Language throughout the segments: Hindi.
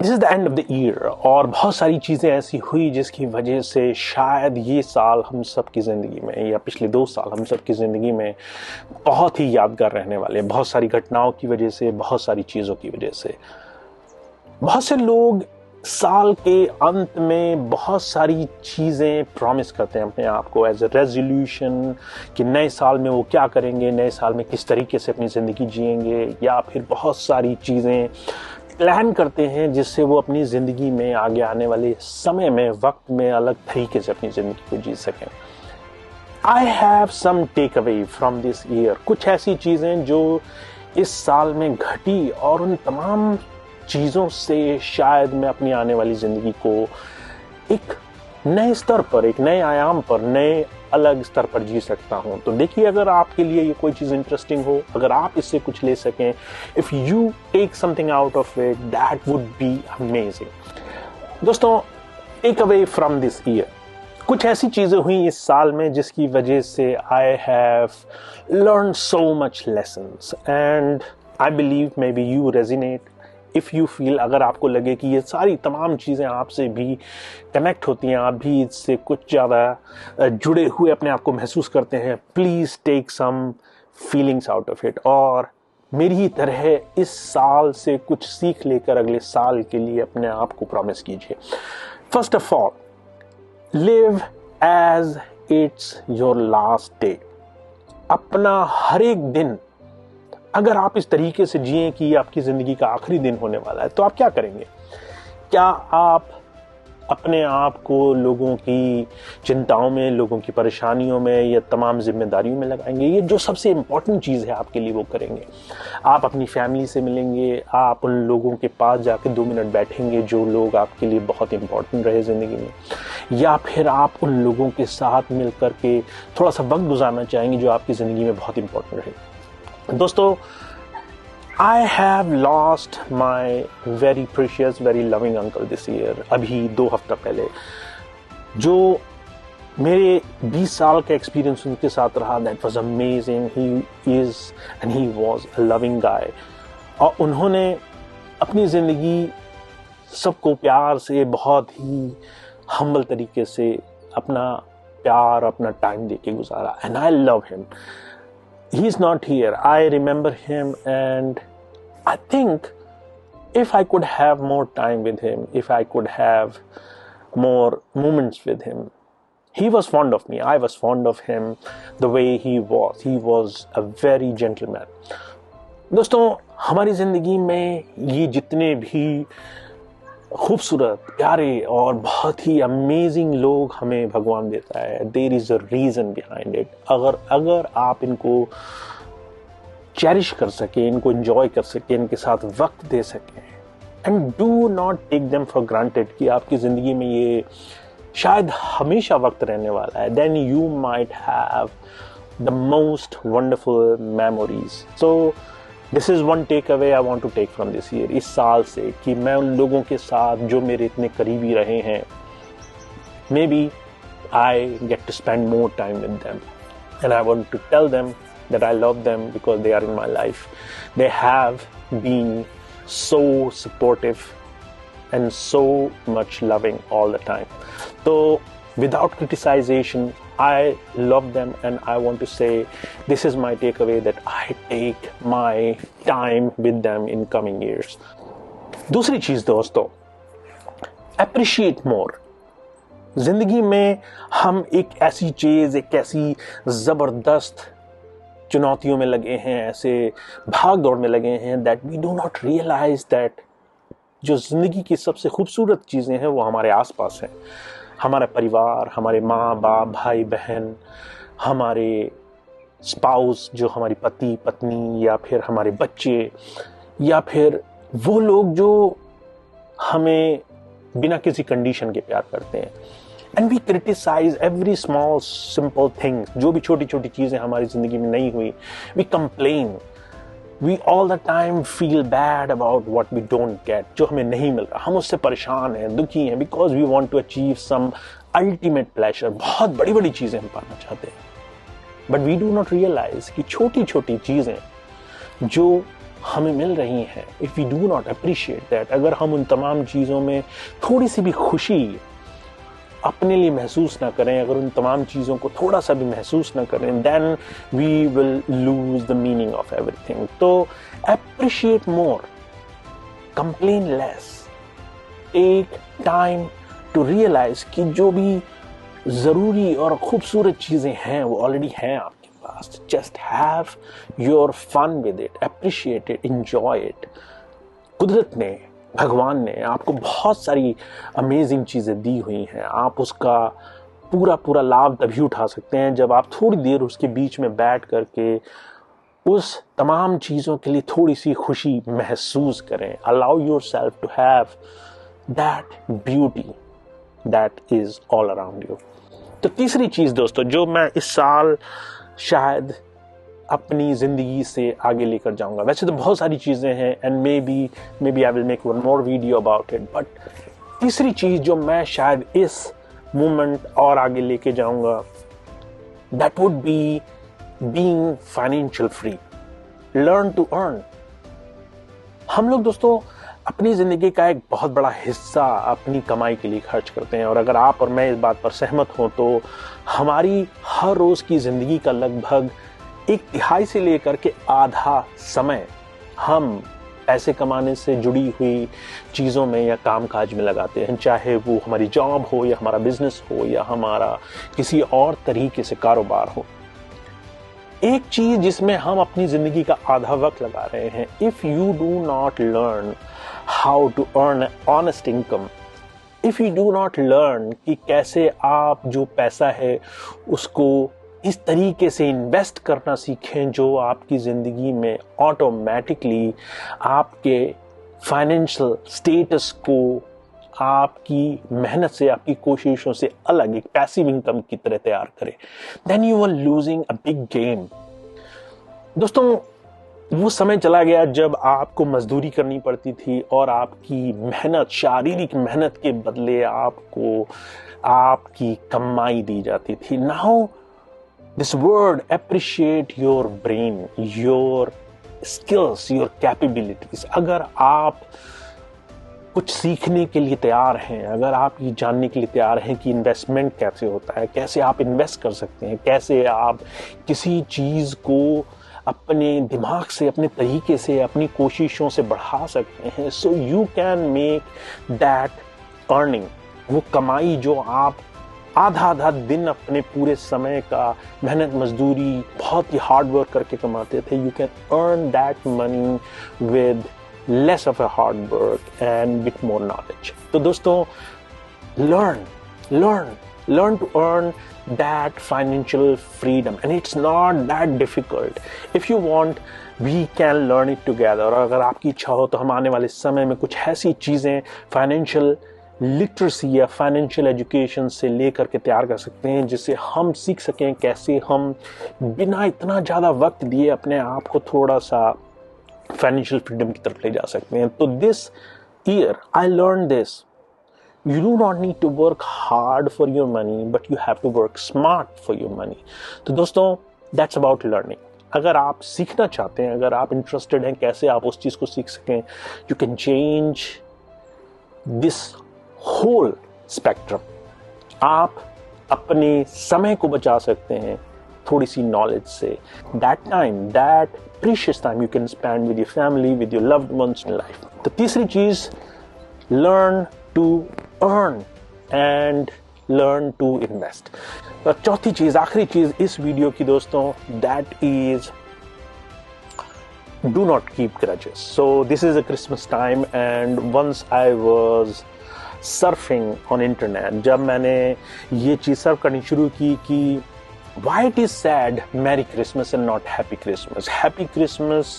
This is the end of the year और बहुत सारी चीज़ें ऐसी हुई जिसकी वजह से शायद ये साल हम सब की ज़िंदगी में या पिछले 2 साल हम सब की ज़िंदगी में बहुत ही यादगार रहने वाले हैं। बहुत सारी घटनाओं की वजह से, बहुत सारी चीज़ों की वजह से। बहुत से लोग साल के अंत में बहुत सारी चीज़ें प्रॉमिस करते हैं अपने आप को एज ए रेजोल्यूशन कि नए साल में वो क्या करेंगे, नए साल में किस तरीके से अपनी ज़िंदगी जिएंगे, या फिर बहुत सारी चीज़ें प्लान करते हैं जिससे वो अपनी ज़िंदगी में आगे आने वाले समय में, वक्त में अलग तरीके से अपनी ज़िंदगी को जी सकें। I have some take away from this year. कुछ ऐसी चीज़ें जो इस साल में घटी और उन तमाम चीज़ों से शायद मैं अपनी आने वाली ज़िंदगी को एक नए स्तर पर, एक नए आयाम पर, नए अलग स्तर पर जी सकता हूं। तो देखिए, अगर आपके लिए ये कोई चीज़ इंटरेस्टिंग हो, अगर आप इससे कुछ ले सकें, if you take something out of it, that would be amazing. दोस्तों, take away from this year, कुछ ऐसी चीज़ें हुई इस साल में जिसकी वजह से I have learn so much lessons and I believe may be you resonate. If you feel, अगर आपको लगे कि ये सारी तमाम चीज़ें आपसे भी कनेक्ट होती हैं, आप भी इससे कुछ ज़्यादा जुड़े हुए अपने आप को महसूस करते हैं, please take some feelings out of it और मेरी ही तरह इस साल से कुछ सीख लेकर अगले साल के लिए अपने आप को प्रॉमिस कीजिए। First of all, live as it's your last day. अपना हर एक दिन अगर आप इस तरीके से जिए कि आपकी ज़िंदगी का आखिरी दिन होने वाला है, तो आप क्या करेंगे? क्या आप अपने आप को लोगों की चिंताओं में, लोगों की परेशानियों में या तमाम जिम्मेदारियों में लगाएंगे? ये जो सबसे इम्पोर्टेंट चीज़ है आपके लिए वो करेंगे। आप अपनी फैमिली से मिलेंगे, आप उन लोगों के पास जाके 2 मिनट बैठेंगे जो लोग आपके लिए बहुत इम्पोर्टेंट रहे ज़िंदगी में, या फिर आप उन लोगों के साथ मिल कर के थोड़ा सा वक्त गुजारना चाहेंगे जो आपकी ज़िंदगी में बहुत इम्पोर्टेंट रहे। दोस्तों, I have lost my very precious, very loving uncle this year। अभी 2 हफ्ता पहले जो मेरे 20 साल का एक्सपीरियंस उनके साथ रहा, that was amazing। He is and he was a loving guy। और उन्होंने अपनी ज़िंदगी सबको प्यार से, बहुत ही हम्बल तरीके से अपना प्यार, अपना टाइम देके गुजारा, and I love him। He is not here। I remember him and I think if I could have more time with him, if I could have more moments with him, he was fond of me, I was fond of him the way he was a very gentleman। दोस्तों, हमारी ज़िंदगी में ये जितने भी खूबसूरत, प्यारे और बहुत ही अमेजिंग लोग हमें भगवान देता है, there is a reason behind it. अगर आप इनको चेरिश कर सके, इनको एंजॉय कर सके, इनके साथ वक्त दे सके, and do not take them for granted कि आपकी जिंदगी में ये शायद हमेशा वक्त रहने वाला है, then you might have the most wonderful memories. So this is one take away I want to take from this year, इस साल से, कि मैं उन लोगों के साथ जो मेरे इतने करीबी रहे हैं, maybe I get to spend more time with them and I want to tell them that I love them because they are in my life। They have been so supportive and so much loving all the time। So without criticization, I love them and I want to say this is my takeaway, that I take my time with them in coming years। दूसरी चीज दोस्तों, appreciate more। जिंदगी में हम एक ऐसी चीज, एक ऐसी जबरदस्त चुनौतियों में लगे हैं, ऐसे भाग दौड़ में लगे हैं, that we do not realise that जो जिंदगी की सबसे खूबसूरत चीज़ें हैं वो हमारे आसपास हैं। हमारा परिवार, हमारे माँ बाप, भाई बहन, हमारे स्पाउस, जो हमारी पति पत्नी, या फिर हमारे बच्चे, या फिर वो लोग जो हमें बिना किसी कंडीशन के प्यार करते हैं। And we criticise every small simple thing, जो भी छोटी छोटी चीज़ें हमारी ज़िंदगी में नहीं हुई, we complain, we all the time feel bad about what we don't get, जो हमें नहीं मिल रहा, हम उससे परेशान हैं, दुखी हैं, because we want to achieve some ultimate pleasure. बहुत बड़ी बड़ी चीज़ें हम पाना चाहते हैं, but we do not realise कि छोटी छोटी चीज़ें जो हमें मिल रही हैं, if we do not appreciate that, अगर हम उन तमाम चीज़ों में थोड़ी सी भी खुशी अपने लिए महसूस ना करें, अगर उन तमाम चीज़ों को थोड़ा सा भी महसूस ना करें, then we will lose the meaning of everything. तो appreciate more, complain less, take time to realise कि जो भी ज़रूरी और खूबसूरत चीज़ें हैं वो ऑलरेडी हैं आपके पास। Just have your fun with it, appreciate it, enjoy it. कुदरत ने, भगवान ने आपको बहुत सारी अमेजिंग चीज़ें दी हुई हैं। आप उसका पूरा पूरा लाभ तभी उठा सकते हैं जब आप थोड़ी देर उसके बीच में बैठ करके उस तमाम चीज़ों के लिए थोड़ी सी खुशी महसूस करें। Allow yourself to have that beauty that is all around you. तो तीसरी चीज़ दोस्तों जो मैं इस साल शायद अपनी ज़िंदगी से आगे लेकर जाऊंगा, वैसे तो बहुत सारी चीज़ें हैं and maybe I will make one more video about it, but तीसरी चीज़ जो मैं शायद इस मोमेंट और आगे लेके जाऊंगा, that would be being financial free, learn to earn. हम लोग दोस्तों अपनी ज़िंदगी का एक बहुत बड़ा हिस्सा अपनी कमाई के लिए खर्च करते हैं, और अगर आप और मैं इस बात पर सहमत हों तो हमारी हर रोज़ की ज़िंदगी का लगभग 1/3 से लेकर के आधा समय हम पैसे कमाने से जुड़ी हुई चीज़ों में या कामकाज में लगाते हैं, चाहे वो हमारी जॉब हो या हमारा बिजनेस हो या हमारा किसी और तरीके से कारोबार हो। एक चीज़ जिसमें हम अपनी ज़िंदगी का आधा वक्त लगा रहे हैं, if you do not learn how to earn honest income, if you do not learn कि कैसे आप जो पैसा है उसको इस तरीके से इन्वेस्ट करना सीखें जो आपकी ज़िंदगी में ऑटोमेटिकली आपके फाइनेंशियल स्टेटस को आपकी मेहनत से, आपकी कोशिशों से अलग एक पैसिव इनकम की तरह तैयार करे, then you are losing a big game. दोस्तों वो समय चला गया जब आपको मजदूरी करनी पड़ती थी और आपकी मेहनत, शारीरिक मेहनत के बदले आपको आपकी कमाई दी जाती थी। Now this word, appreciate your brain, your skills, your capabilities। अगर आप कुछ सीखने के लिए तैयार हैं, अगर आप ये जानने के लिए तैयार हैं कि इन्वेस्टमेंट कैसे होता है, कैसे आप इन्वेस्ट कर सकते हैं, कैसे आप किसी चीज़ को अपने दिमाग से, अपने तरीके से, अपनी कोशिशों से बढ़ा सकते हैं, so you can make that earning, वो कमाई जो आप आधा दिन अपने पूरे समय का मेहनत मजदूरी बहुत ही हार्ड वर्क करके कमाते थे, you can earn that money with less of a hard work and with more knowledge. तो दोस्तों learn to earn that financial freedom, and it's not that difficult. If you want, we can learn it together। और अगर आपकी इच्छा हो तो हम आने वाले समय में कुछ ऐसी चीज़ें फाइनेंशियल लिटरेसी या फाइनेंशियल एजुकेशन से लेकर के तैयार कर सकते हैं जिससे हम सीख सकें कैसे हम बिना इतना ज़्यादा वक्त दिए अपने आप को थोड़ा सा फाइनेंशियल फ्रीडम की तरफ ले जा सकते हैं। तो this year I learn this, you do not need to work hard for your money, but you have to work smart for your money। तो दोस्तों that's about learning। अगर आप सीखना चाहते हैं, अगर आप इंटरेस्टेड हैं कैसे आप उस चीज़ को सीख सकें, you can change this whole spectrum। आप अपने समय को बचा सकते हैं थोड़ी सी नॉलेज से। That time, that precious time you can spend with your family, with your loved ones in life। तो तीसरी चीज़, learn to earn and learn to invest। चौथी चीज, आखिरी चीज इस वीडियो की दोस्तों, that is do not keep grudges। So this is a Christmas time and once I was surfing on internet, जब मैंने ये चीज सर्फ करनी शुरू की कि why it is sad Merry Christmas and not Happy Christmas। Happy Christmas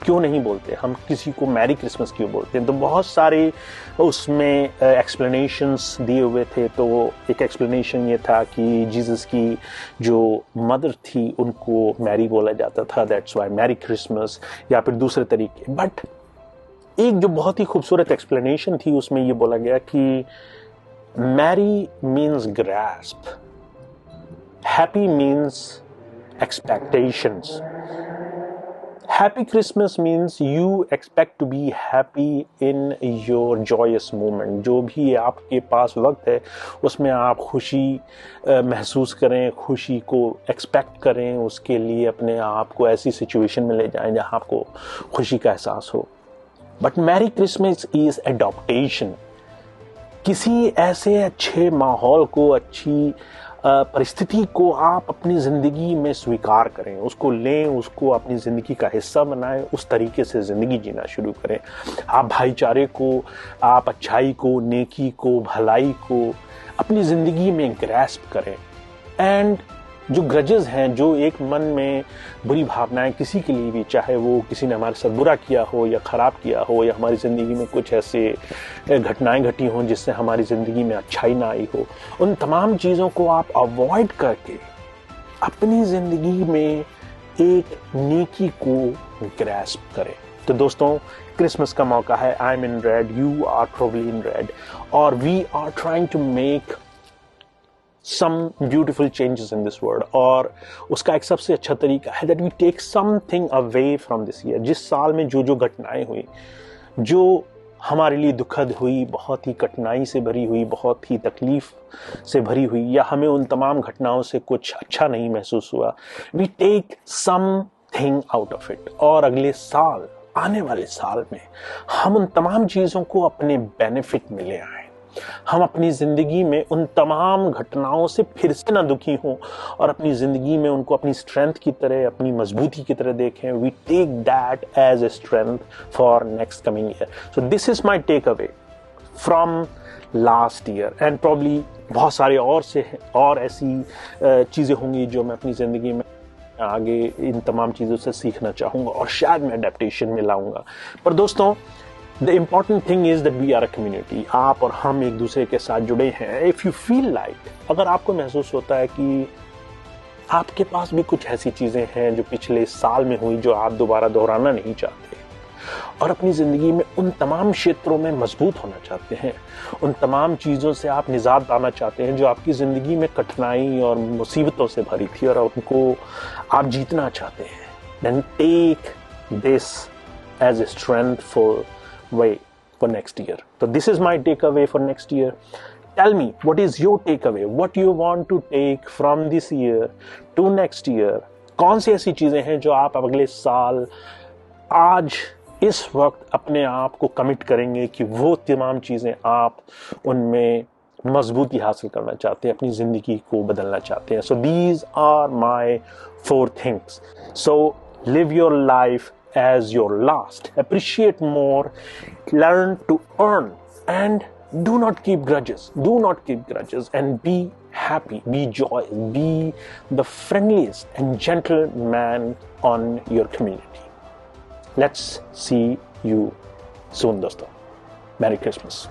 क्यों नहीं बोलते हम, किसी को मैरी क्रिसमस क्यों बोलते हैं? तो बहुत सारे उसमें एक्सप्लेनेशंस दिए हुए थे। तो एक एक्सप्लेनेशन ये था कि जीसस की जो मदर थी उनको मैरी बोला जाता था, दैट्स व्हाई मैरी क्रिसमस, या फिर दूसरे तरीके। बट एक जो बहुत ही खूबसूरत एक्सप्लेनेशन थी उसमें ये बोला गया कि merry means grasp, happy means expectations. Happy Christmas means you expect to be happy in your joyous moment. जो भी आपके पास वक्त है उसमें आप खुशी महसूस करें, खुशी को एक्सपेक्ट करें, उसके लिए अपने आप को ऐसी सिचुएशन में ले जाएं जहां आपको खुशी का एहसास हो. But merry Christmas is adaptation. किसी ऐसे अच्छे माहौल को, अच्छी परिस्थिति को आप अपनी ज़िंदगी में स्वीकार करें, उसको लें, उसको अपनी ज़िंदगी का हिस्सा बनाएं, उस तरीके से ज़िंदगी जीना शुरू करें. आप भाईचारे को, आप अच्छाई को, नेकी को, भलाई को अपनी ज़िंदगी में ग्रैस्प करें. एंड जो ग्रजेस हैं, जो एक मन में बुरी भावनाएं किसी के लिए भी, चाहे वो किसी ने हमारे साथ बुरा किया हो या ख़राब किया हो या हमारी ज़िंदगी में कुछ ऐसे घटनाएं घटी हों जिससे हमारी ज़िंदगी में अच्छाई ना आई हो, उन तमाम चीज़ों को आप अवॉइड करके अपनी ज़िंदगी में एक नेकी को ग्रैस्प करें. तो दोस्तों, क्रिसमस का मौका है. I am in red, you are probably in red, और we are trying to make some beautiful changes in this world. और उसका एक सबसे अच्छा तरीका है that we take something away from this year. जिस साल में जो जो घटनाएं हुई, जो हमारे लिए दुखद हुई, बहुत ही कठिनाई से भरी हुई, बहुत ही तकलीफ से भरी हुई, या हमें उन तमाम घटनाओं से कुछ अच्छा नहीं महसूस हुआ, we take something out of it. और अगले साल, आने वाले साल में हम उन तमाम चीज़ों को अपने बेनिफिट में ले आए. हम अपनी जिंदगी में उन तमाम घटनाओं से फिर से ना दुखी हों और अपनी जिंदगी में उनको अपनी स्ट्रेंथ की तरह, अपनी मजबूती की तरह देखें. We take that as a strength for next coming year. So this is my take away from last year. And probably बहुत सारे और ऐसी चीज़ें होंगी जो मैं अपनी ज़िंदगी में आगे इन तमाम चीज़ों से सीखना चाहूँगा और शायद मैं अडेप्टेशन में लाऊंगा. पर दोस्तों, The important thing is that we are a community. आप और हम एक दूसरे के साथ जुड़े हैं. If you feel like, अगर आपको महसूस होता है कि आपके पास भी कुछ ऐसी चीज़ें हैं जो पिछले साल में हुई, जो आप दोबारा दोहराना नहीं चाहते, और अपनी ज़िंदगी में उन तमाम क्षेत्रों में मजबूत होना चाहते हैं, उन तमाम चीज़ों से आप निजात पाना चाहते हैं जो आपकी ज़िंदगी में कठिनाई और मुसीबतों से भरी थी, और उनको आप जीतना चाहते हैं, then take this as a strengthful way for next year. So this is my takeaway for next year. Tell me, what is your takeaway? What you want to take from this year to next year? कौन सी ऐसी चीजें हैं जो आप अगले साल आज इस वक्त अपने आप को कमिट करेंगे कि वो तमाम चीजें आप उनमें मजबूती हासिल करना चाहते हैं, अपनी जिंदगी को बदलना चाहते हैं. So these are my 4 things. So live your life as your last. Appreciate more, learn to earn, and do not keep grudges. Do not keep grudges, and be happy, be joyous, be the friendliest and gentle man on your community. Let's see you soon, dosto. Merry Christmas.